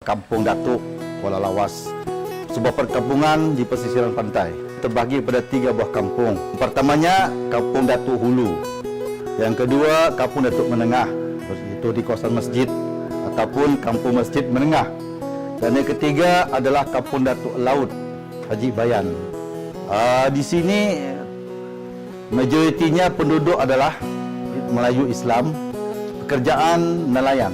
Kampung Datuk, Kuala Lawas. Sebuah perkampungan di pesisiran pantai. Terbagi pada 3 buah kampung. Pertamanya, Kampung Datuk Hulu. Yang kedua, Kampung Datuk Menengah. Itu di kawasan masjid ataupun Kampung Masjid Menengah. Dan yang ketiga adalah Kampung Datuk Laut, Haji Bayan. Di sini majoritinya penduduk adalah Melayu Islam, pekerjaan nelayan.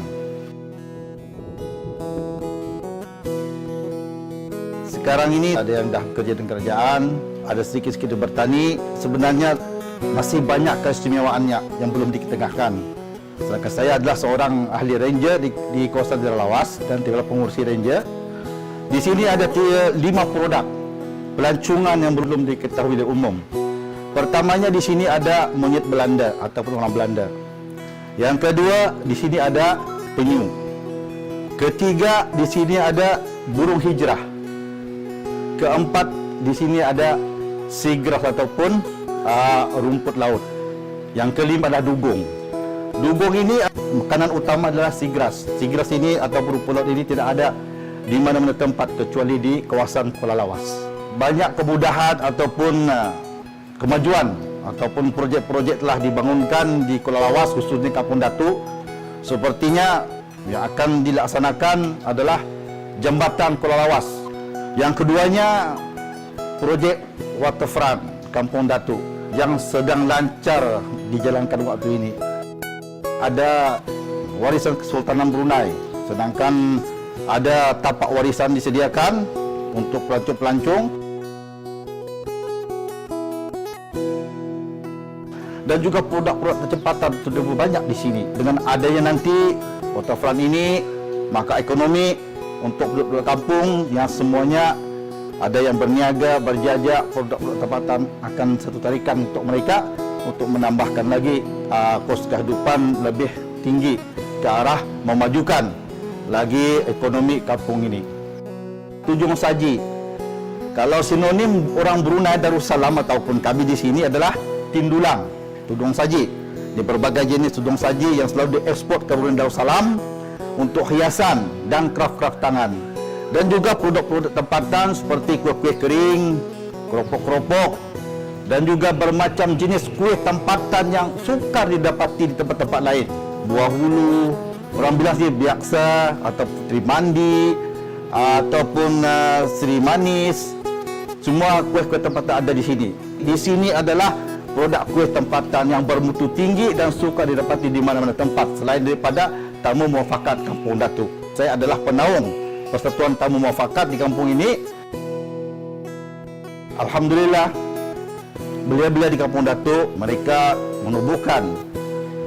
Sekarang ini ada yang dah kerja dengan kerajaan, ada sedikit-sedikit bertani. Sebenarnya masih banyak keistimewaannya yang belum diketengahkan. Sedangkan saya adalah seorang ahli ranger di kawasan Daerah Lawas dan juga pengurusi ranger. Di sini ada 5 produk pelancongan yang belum diketahui oleh umum. Pertamanya di sini ada monyet Belanda ataupun orang Belanda. Yang kedua di sini ada penyu. Ketiga di sini ada burung hijrah. Keempat di sini ada seagrass ataupun rumput laut. Yang kelima adalah dugong. Dugong ini makanan utama adalah seagrass. Seagrass ini ataupun rumput laut ini tidak ada di mana-mana tempat kecuali di kawasan Kuala Lawas. Banyak kemudahan ataupun kemajuan ataupun projek-projek telah dibangunkan di Kuala Lawas, khususnya Kampung Datuk. Sepertinya yang akan dilaksanakan adalah jambatan Kuala Lawas. Yang keduanya projek waterfront Kampung Datuk yang sedang lancar dijalankan waktu ini. Ada warisan Kesultanan Brunei, sedangkan ada tapak warisan disediakan untuk pelancong-pelancong. Dan juga produk-produk kecepatan sudah banyak di sini. Dengan adanya nanti waterfront ini, maka ekonomi untuk penduduk kampung yang semuanya ada yang berniaga, berjajak, produk-produk tempatan akan satu tarikan untuk mereka untuk menambahkan lagi kos kehidupan lebih tinggi ke arah memajukan lagi ekonomi kampung ini. Tudung saji. Kalau sinonim orang Brunei Darussalam ataupun kami di sini adalah tindulang, tudung saji. Di berbagai jenis tudung saji yang selalu diekspor ke Brunei Darussalam untuk hiasan dan kraft-kraft tangan. Dan juga produk-produk tempatan seperti kuih-kuih kering, keropok-keropok, dan juga bermacam jenis kuih tempatan yang sukar didapati di tempat-tempat lain. Buah hulu, orang bilang sih biaksa atau putri mandi ataupun seri manis. Semua kuih-kuih tempatan ada di sini. Di sini adalah produk kuih tempatan yang bermutu tinggi dan sukar didapati di mana-mana tempat selain daripada Tamu Muafakat Kampung Datuk. Saya adalah penaung Persatuan Tamu Muafakat di kampung ini. Alhamdulillah, belia-belia di Kampung Datuk mereka menubuhkan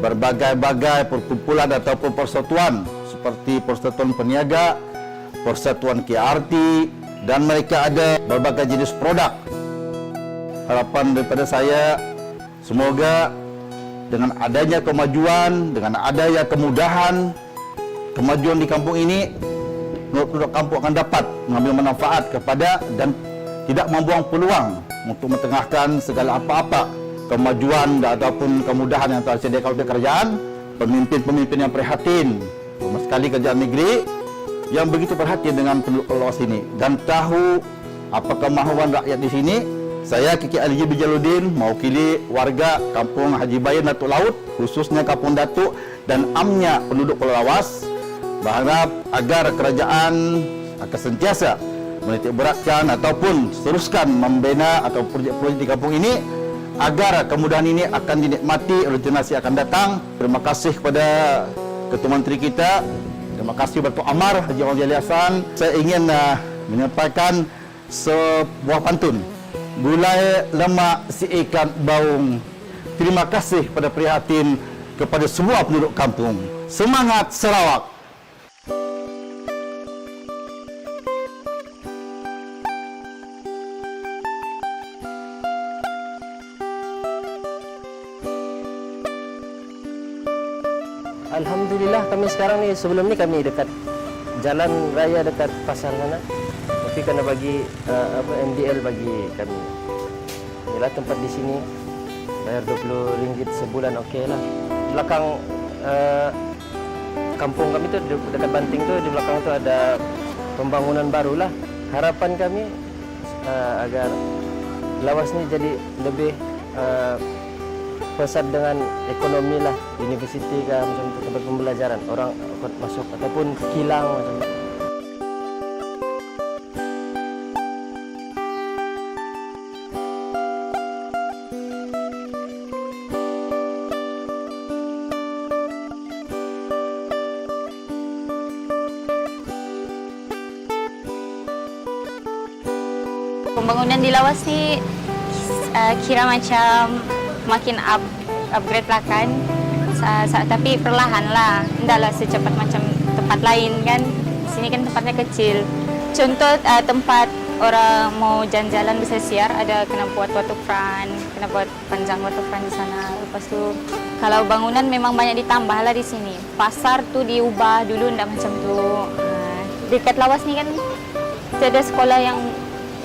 berbagai-bagai perkumpulan ataupun persatuan seperti Persatuan Peniaga, Persatuan KRT, dan mereka ada berbagai jenis produk. Harapan daripada saya, semoga dengan adanya kemajuan, dengan adanya kemudahan, kemajuan di kampung ini, penduduk kampung akan dapat mengambil manfaat kepada dan tidak membuang peluang untuk mentengahkan segala apa-apa kemajuan ataupun kemudahan yang telah disediakan oleh kerajaan. Pemimpin-pemimpin yang prihatin, terutama sekali kerajaan negeri yang begitu perhatian dengan penduduk Lawas ini dan tahu apa kemahuan rakyat di sini. Saya Kiki Ali Bijaludin mewakili warga Kampung Haji Bayan Datuk Laut, khususnya Kampung Datuk dan amnya penduduk Kuala Lawas, berharap agar kerajaan akan sentiasa menitik beratkan ataupun teruskan membina atau projek-projek di kampung ini agar kemudahan ini akan dinikmati oleh generasi akan datang. Terima kasih kepada Ketua Menteri kita, terima kasih Datuk Amar Haji Awang Jali Hassan. Saya ingin menyampaikan sebuah pantun. Gulai lemak si ikan baung. Terima kasih pada prihatin kepada semua penduduk kampung. Semangat Sarawak! Alhamdulillah kami sekarang ni, sebelum ni kami dekat jalan raya dekat pasar sana. Tapi kena bagi MDL bagi kami. Inilah tempat di sini. Bayar RM20 sebulan okey lah. Belakang kampung kami tuh dekat Banting tuh di belakang tuh ada pembangunan baru lah. Harapan kami agar Lawas ini jadi lebih pesat dengan ekonomi lah, universiti kah macam itu, tempat pembelajaran orang masuk ataupun kilang macam itu. Pembangunan di Lawas ni kira macam makin upgrade lah kan. Tapi perlahan lah, tidaklah secepat macam tempat lain kan. Di sini kan tempatnya kecil. Contoh tempat orang mau jalan-jalan bisa siar, ada kena buat waterfront, kena buat panjang waterfront di sana. Lepas tu kalau bangunan memang banyak ditambah lah di sini. Pasar tu diubah dulu, ndak macam tu. Dekat Lawas ni kan ada sekolah yang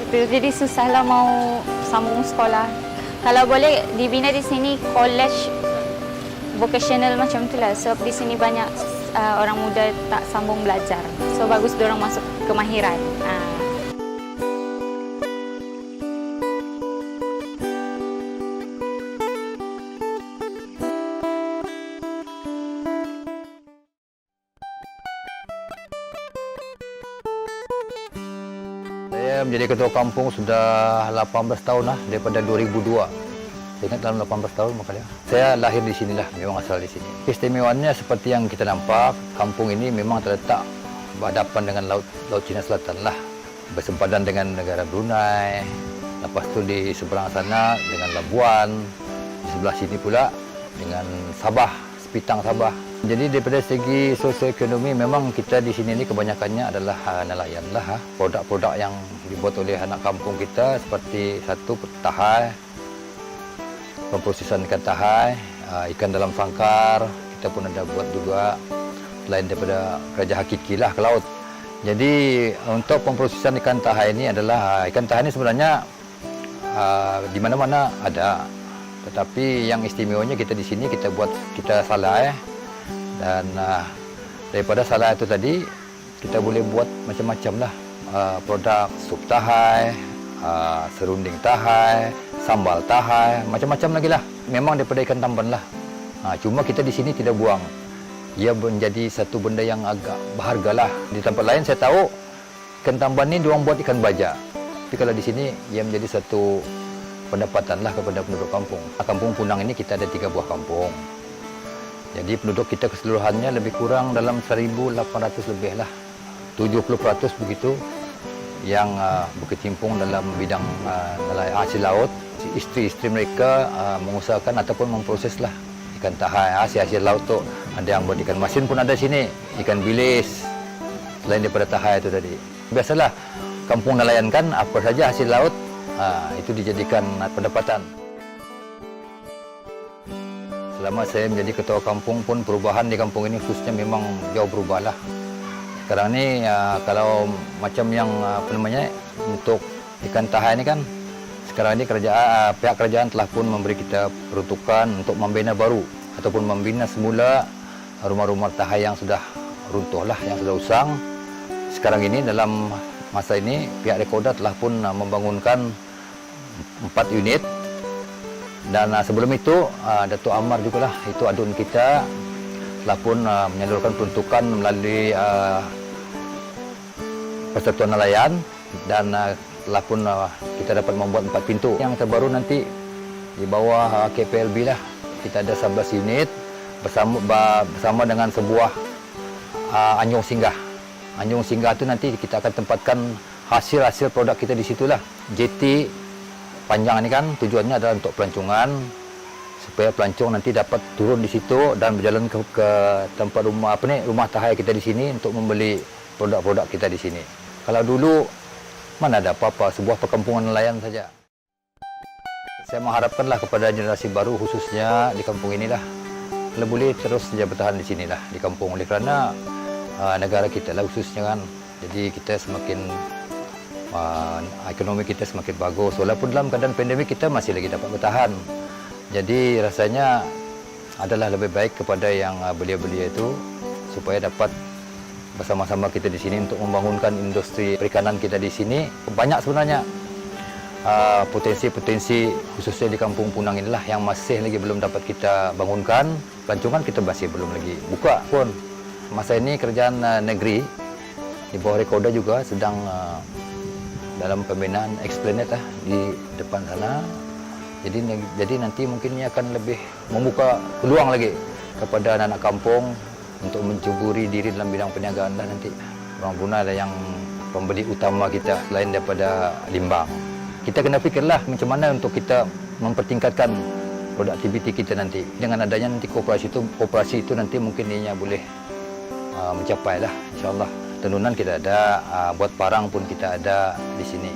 itu, jadi susahlah mau sambung sekolah. Kalau boleh dibina di sini college vocational macam itulah. Sebab di sini banyak orang muda tak sambung belajar. So bagus diorang masuk kemahiran. Saya menjadi ketua kampung sudah 18 tahun lah, daripada 2002. Saya ingat dalam 18 tahun makanya. Saya lahir di sinilah, memang asal di sini. Keistimewaannya seperti yang kita nampak, kampung ini memang terletak berhadapan dengan Laut Cina Selatan lah. Bersempadan dengan negara Brunei. Lepas tu di seberang sana dengan Labuan. Di sebelah sini pula dengan Sabah, Sepitang Sabah. Jadi daripada segi sosioekonomi memang kita di sini ni kebanyakannya adalah nelayan lah. Produk-produk yang dibuat oleh anak kampung kita seperti satu tahai, pemprosesan ikan tahai, ikan dalam sangkar, kita pun ada buat juga selain daripada kerja hakiki lah ke laut. Jadi untuk pemprosesan ikan tahai ini adalah ikan tahai ini sebenarnya di mana-mana ada. Tetapi yang istimewanya kita di sini kita buat kita salai. Dan daripada salai itu tadi kita boleh buat macam-macam lah produk sup tahai, serunding tahai, sambal tahai, macam-macam lagi lah. Memang daripada ikan tamban lah. Cuma kita di sini tidak buang. Ia menjadi satu benda yang agak berharga lah. Di tempat lain saya tahu ikan tamban ni diorang buat ikan baja. Tapi kalau di sini ia menjadi satu pendapatan lah kepada penduduk kampung. Kampung Punang ini kita ada 3 buah kampung. Jadi penduduk kita keseluruhannya lebih kurang dalam 1,800 lebih lah. 70% begitu yang berkecimpung dalam bidang hasil laut. Isteri-isteri mereka mengusahakan ataupun memproses lah ikan tahai, hasil laut tu. Ada yang buat ikan masin pun ada sini, ikan bilis, selain daripada tahai itu tadi. Biasalah kampung nelayan kan apa saja hasil laut itu dijadikan pendapatan. Selama saya menjadi ketua kampung pun perubahan di kampung ini khususnya memang jauh berubah lah. Sekarang ni kalau macam yang untuk ikan tahai ini kan sekarang ini pihak kerajaan telah pun memberi kita peruntukan untuk membina baru ataupun membina semula rumah-rumah tahai yang sudah runtuh lah, yang sudah usang. Sekarang ini dalam masa ini pihak Rekoda telah pun membangunkan 4 unit. Dan sebelum itu, Datuk Amar jugalah, itu adun kita, telah pun menyalurkan peruntukan melalui Persatuan Nelayan dan telah pun kita dapat membuat 4 pintu. Yang terbaru nanti di bawah KPLB lah, kita ada 11 unit bersama dengan sebuah anjung singgah. Anjung singgah itu nanti kita akan tempatkan hasil-hasil produk kita di situlah. JT panjang ini kan tujuannya adalah untuk pelancongan supaya pelancong nanti dapat turun di situ dan berjalan ke tempat rumah tahai kita di sini untuk membeli produk-produk kita di sini. Kalau dulu mana ada apa-apa, sebuah perkampungan nelayan saja. Saya mengharapkanlah kepada generasi baru khususnya di kampung inilah, kalau boleh terus saja bertahan di sinilah di kampung, oleh kerana negara kita lah khususnya kan. Jadi kita semakin ekonomi kita semakin bagus. Walaupun dalam keadaan pandemik kita masih lagi dapat bertahan. Jadi rasanya adalah lebih baik kepada yang belia-belia itu supaya dapat bersama-sama kita di sini untuk membangunkan industri perikanan kita di sini. Banyak sebenarnya potensi-potensi khususnya di Kampung Punang inilah yang masih lagi belum dapat kita bangunkan. Pelancongan kita masih belum lagi buka pun. Masa ini kerajaan negeri di bawah Rekoda juga sedang dalam pembinaan Esplanade di depan sana. Jadi nanti mungkin ini akan lebih membuka peluang lagi kepada anak-anak kampung untuk mencuburi diri dalam bidang perniagaan lah nanti. Orang Brunei ada yang pembeli utama kita selain daripada limbang. Kita kena fikirlah macam mana untuk kita mempertingkatkan produktiviti kita nanti. Dengan adanya nanti koperasi itu nanti mungkin ianya boleh mencapai lah, insyaAllah. Tenunan kita ada, buat parang pun kita ada di sini.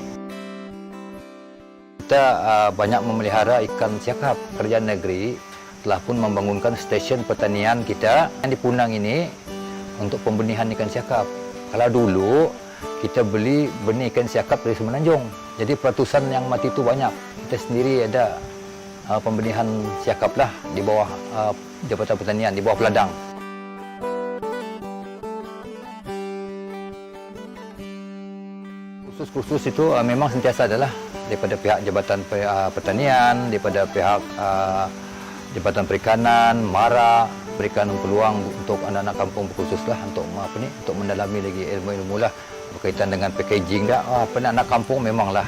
Kita banyak memelihara ikan siakap. Kerajaan negeri telah pun membangunkan stesen pertanian kita yang di Punang ini untuk pembenihan ikan siakap. Kalau dulu kita beli benih ikan siakap dari Semenanjung, jadi peratusan yang mati itu banyak. Kita sendiri ada pembenihan siakap lah di bawah Jabatan Pertanian, di bawah Peladang. Kursus-kursus itu memang sentiasa adalah daripada pihak Jabatan Pertanian, daripada pihak Jabatan Perikanan, MARA, berikan peluang untuk anak-anak kampung berkursus lah untuk untuk mendalami lagi ilmu-ilmu lah berkaitan dengan packaging dah. Anak kampung memanglah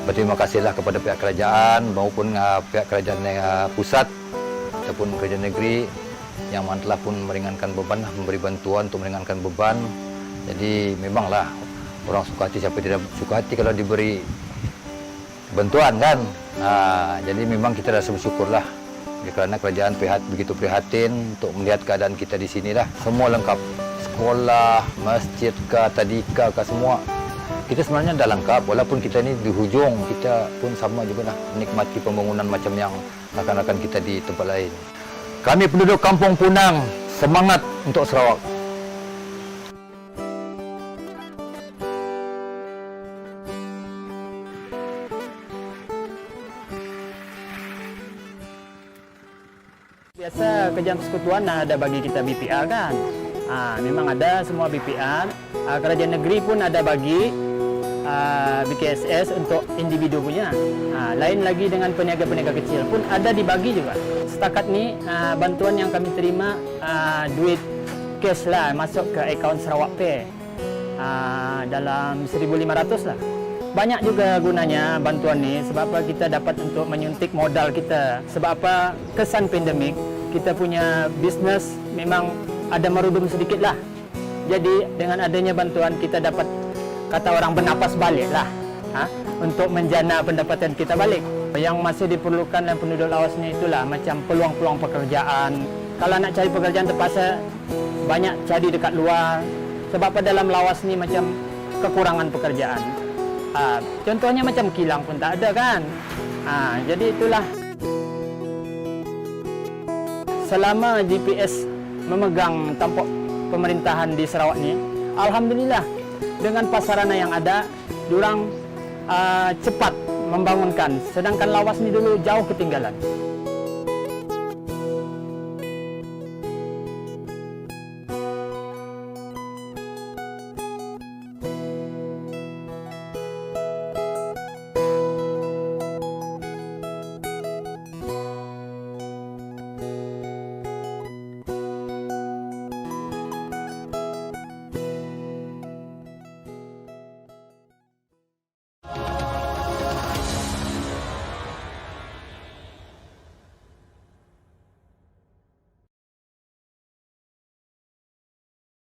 berterima kasihlah kepada pihak kerajaan maupun pihak kerajaan pusat ataupun kerajaan negeri yang telah pun meringankan beban lah, memberi bantuan untuk meringankan beban. Jadi memanglah orang suka hati, siapa tidak suka hati kalau diberi bantuan kan. Jadi memang kita rasa bersyukurlah kerana kerajaan begitu prihatin untuk melihat keadaan kita di sini lah. Semua lengkap, sekolah, masjid tadika semua. Kita sebenarnya dah lengkap, walaupun kita ni di hujung, kita pun sama juga lah menikmati pembangunan macam yang rakan-rakan kita di tempat lain. Kami penduduk Kampung Punang, semangat untuk Sarawak. Biasa kerjaan persekutuan ada bagi kita BPR kan. Memang ada semua BPR. Kerajaan negeri pun ada bagi BKSS untuk individu punya. Lain lagi dengan peniaga-peniaga kecil pun ada dibagi juga. Setakat ni bantuan yang kami terima duit cash lah masuk ke akaun Sarawak Pay dalam 1,500 lah. Banyak juga gunanya bantuan ni sebab apa kita dapat untuk menyuntik modal kita. Sebab apa kesan pandemik kita punya bisnes memang ada merudum sedikit lah. Jadi dengan adanya bantuan kita dapat kata orang bernapas balik lah untuk menjana pendapatan kita balik. Yang masih diperlukan dan penduduk lawas ni itulah macam peluang-peluang pekerjaan. Kalau nak cari pekerjaan terpaksa banyak cari dekat luar. Sebab apa dalam lawas ni macam kekurangan pekerjaan. Contohnya macam kilang pun tak ada kan. Jadi itulah. Selama GPS memegang tampuk pemerintahan di Sarawak ni, alhamdulillah dengan pasarana yang ada, diorang cepat membangunkan. Sedangkan lawas ni dulu jauh ketinggalan.